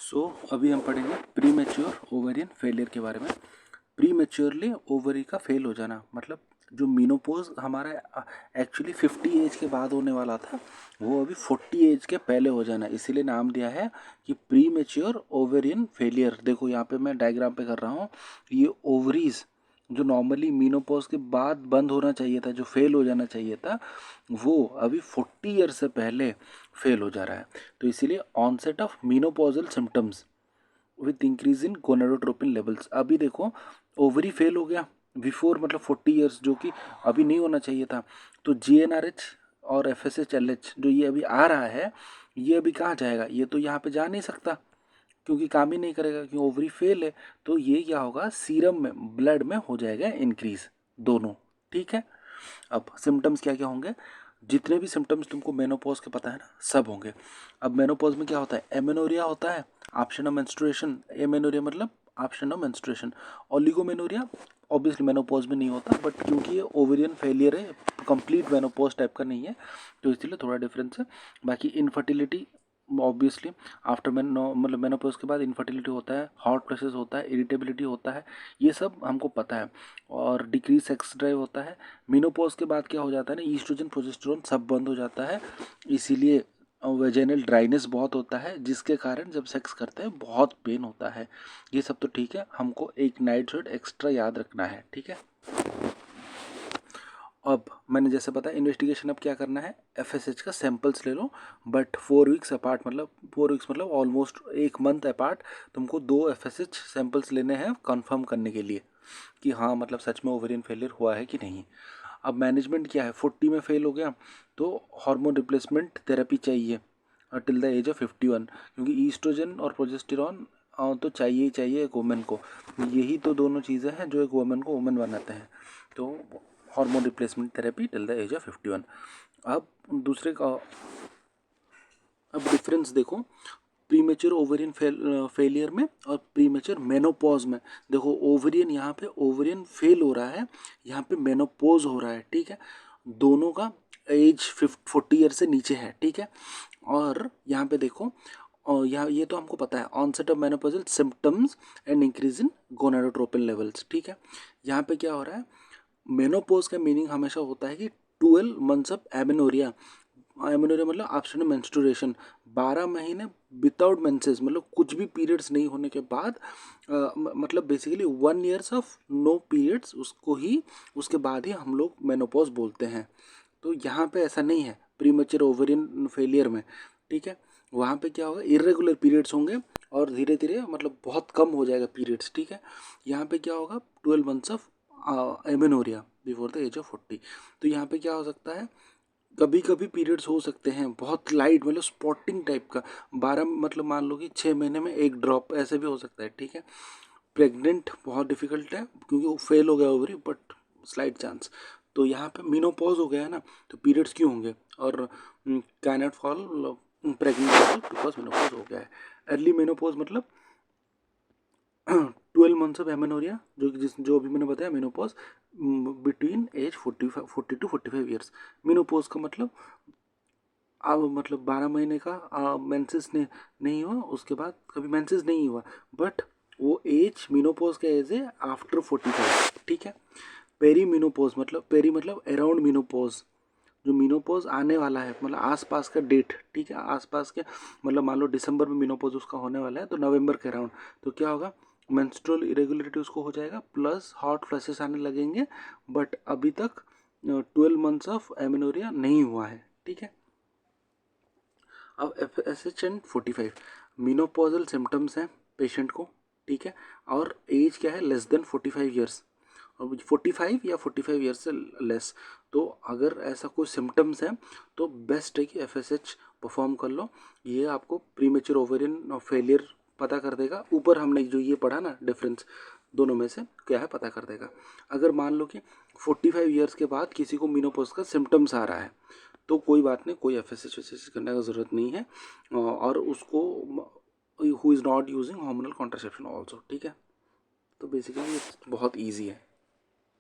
अभी हम पढ़ेंगे प्री मैच्योर ओवेरियन फेलियर के बारे में। प्री मैच्योरली ओवरी का फेल हो जाना मतलब जो मीनोपोज हमारा एक्चुअली 50 एज के बाद होने वाला था वो अभी 40 एज के पहले हो जाना, इसीलिए नाम दिया है कि प्री मैच्योर ओवेरियन फेलियर। देखो यहाँ पे मैं डायग्राम पे कर रहा हूँ, ये ओवरीज जो नॉर्मली मीनोपॉज के बाद बंद होना चाहिए था, जो फेल हो जाना चाहिए था, वो अभी 40 ईयर से पहले फेल हो जा रहा है। तो इसीलिए onset of menopausal symptoms with increase in gonadotropin levels. अभी देखो ओवरी फेल हो गया बिफोर मतलब 40 ईयर्स, जो कि अभी नहीं होना चाहिए था। तो GnRH और FSH-LH जो ये अभी आ रहा है, ये अभी कहाँ जाएगा? ये तो यहाँ पे जा नहीं सकता क्योंकि काम ही नहीं करेगा, क्योंकि ओवरी फेल है। तो ये क्या होगा, सीरम में ब्लड में हो जाएगा इंक्रीज दोनों। ठीक है, अब सिम्टम्स क्या क्या होंगे? जितने भी सिम्टम्स तुमको मेनोपॉज के पता है ना, सब होंगे। अब मेनोपॉज में क्या होता है? एमेनोरिया होता है, ऑप्शन ऑफ मेंस्ट्रुएशन। एमेनोरिया मतलब option of menstruation. Oligomenorrhoea obviously menopause में नहीं होता, बट क्योंकि ये ओवेरियन फेलियर है, कंप्लीट मेनोपॉज टाइप का नहीं है, तो इसलिए थोड़ा डिफरेंस है। बाकी इनफर्टिलिटी ऑब्वियसली आफ्टर मतलब मेनोपॉज के बाद इनफर्टिलिटी होता है, हॉट फ्लैशेस होता है, इरिटेबिलिटी होता है, ये सब हमको पता है। और डिक्रीज सेक्स ड्राइव होता है। मेनोपॉज के बाद क्या हो जाता है ना, ईस्ट्रोजन प्रोजेस्टेरोन सब बंद हो जाता है, इसीलिए वेजाइनल ड्राइनेस बहुत होता है, जिसके कारण जब सेक्स करते हैं बहुत पेन होता है। ये सब तो ठीक है, हमको एक नाइट शॉट एक्स्ट्रा याद रखना है। ठीक है, अब मैंने जैसे बताया इन्वेस्टिगेशन अब क्या करना है, FSH का सैंपल्स ले लो, बट 4 वीक्स अपार्ट, मतलब 4 वीक्स मतलब ऑलमोस्ट 1 मंथ अपार्ट तुमको 2 FSH सैंपल्स लेने हैं कंफर्म करने के लिए कि हाँ मतलब सच में ओवेरियन फेलियर हुआ है कि नहीं। अब मैनेजमेंट क्या है, 40 में फेल हो गया तो हार्मोन रिप्लेसमेंट थेरेपी चाहिए टिल द एज ऑफ 51, क्योंकि ईस्ट्रोजन और प्रोजेस्टेरॉन तो चाहिए ही चाहिए एक वुमेन को। यही तो दोनों चीज़ें हैं जो एक वुमेन को वुमेन बनाते हैं। तो hormone replacement therapy till the age of 51। अब दूसरे का अब डिफरेंस देखो प्रीमेच्योर ओवेरियन फेलियर में और प्रीमेच्योर मेनोपॉज में। देखो ओवेरियन यहाँ पे ओवेरियन फेल हो रहा है, यहाँ पे मेनोपॉज हो रहा है। ठीक है, दोनों का एज 40 ईयर से नीचे है। ठीक है, और यहाँ पे देखो और यहाँ ये तो हमको पता है, onset of menopausal symptoms and increase in gonadotropin levels. ठीक है, यहाँ पे क्या हो रहा है, मेनोपॉज का मीनिंग हमेशा होता है कि 12 मंथ्स ऑफ एमेनोरिया। एमेनोरिया मतलब ऑप्शन मेंस्ट्रुएशन, 12 महीने विदाउट मेंसेस, मतलब कुछ भी पीरियड्स नहीं होने के बाद मतलब basically 1 years of no periods, उसको ही उसके बाद ही हम लोग मेनोपॉज बोलते हैं। तो यहाँ पे ऐसा नहीं है प्रीमेच्योर ओवेरियन फेलियर में। ठीक है, वहाँ पे क्या होगा, इरेगुलर पीरियड्स होंगे और धीरे धीरे मतलब बहुत कम हो जाएगा पीरियड्स। ठीक है, यहाँ पे क्या होगा, 12 months of amenorrhea before the age of 40। तो यहाँ पे क्या हो सकता है, कभी कभी पीरियड्स हो सकते हैं बहुत लाइट, मतलब स्पॉटिंग टाइप का, 12 मतलब मान लो कि 6 महीने में एक ड्रॉप, ऐसे भी हो सकता है। ठीक है, प्रेग्नेंट बहुत डिफिकल्ट है क्योंकि वो फेल हो गया ओवरी, बट स्लाइट चांस। तो यहाँ पे मीनोपॉज हो गया है ना, तो पीरियड्स क्यों होंगे, और cannot fall pregnant because menopause हो गया है। अर्ली मीनोपॉज मतलब 12 मंथ्स ऑफ एमेनोरिया, जो अभी मैंने बताया menopause between age 40 to 45 years. Menopause का मतलब अब मतलब 12 महीने का मेंसेस ने नहीं हुआ, उसके बाद कभी मेंसेस नहीं हुआ, बट वो एज मीनोपॉज का एज है आफ्टर 45। ठीक है, पेरी मीनोपॉज मतलब पेरी मतलब अराउंड मीनोपॉज, जो मीनोपॉज आने वाला है मतलब आसपास का डेट। ठीक है, आसपास के मतलब मान लो दिसंबर में मीनोपॉज उसका होने वाला है, तो नवंबर के अराउंड तो क्या होगा, मेंस्ट्रुअल इरेगुलरिटी उसको हो जाएगा, प्लस हॉट फ्लैशेस आने लगेंगे, बट अभी तक 12 मंथ्स ऑफ एमेनोरिया नहीं हुआ है। ठीक है, अब FSH एंड 45 मीनोपॉजल सिम्टम्स हैं पेशेंट को। ठीक है, और एज क्या है, लेस देन 45 ईयर्स, और 45 या 45 ईयर्स से लेस। तो अगर ऐसा कोई सिम्टम्स है तो बेस्ट है कि FSH परफॉर्म कर लो, ये आपको प्रीमेच्योर ओवेरियन फेलियर पता कर देगा। ऊपर हमने जो ये पढ़ा ना डिफरेंस दोनों में से क्या है पता कर देगा। अगर मान लो कि 45 ईयर्स के बाद किसी को मीनोपॉज का सिम्टम्स आ रहा है तो कोई बात नहीं, कोई FSH करने का ज़रूरत नहीं है, और उसको who is not using hormonal contraception also. ठीक है, तो बेसिकली बहुत ईजी है।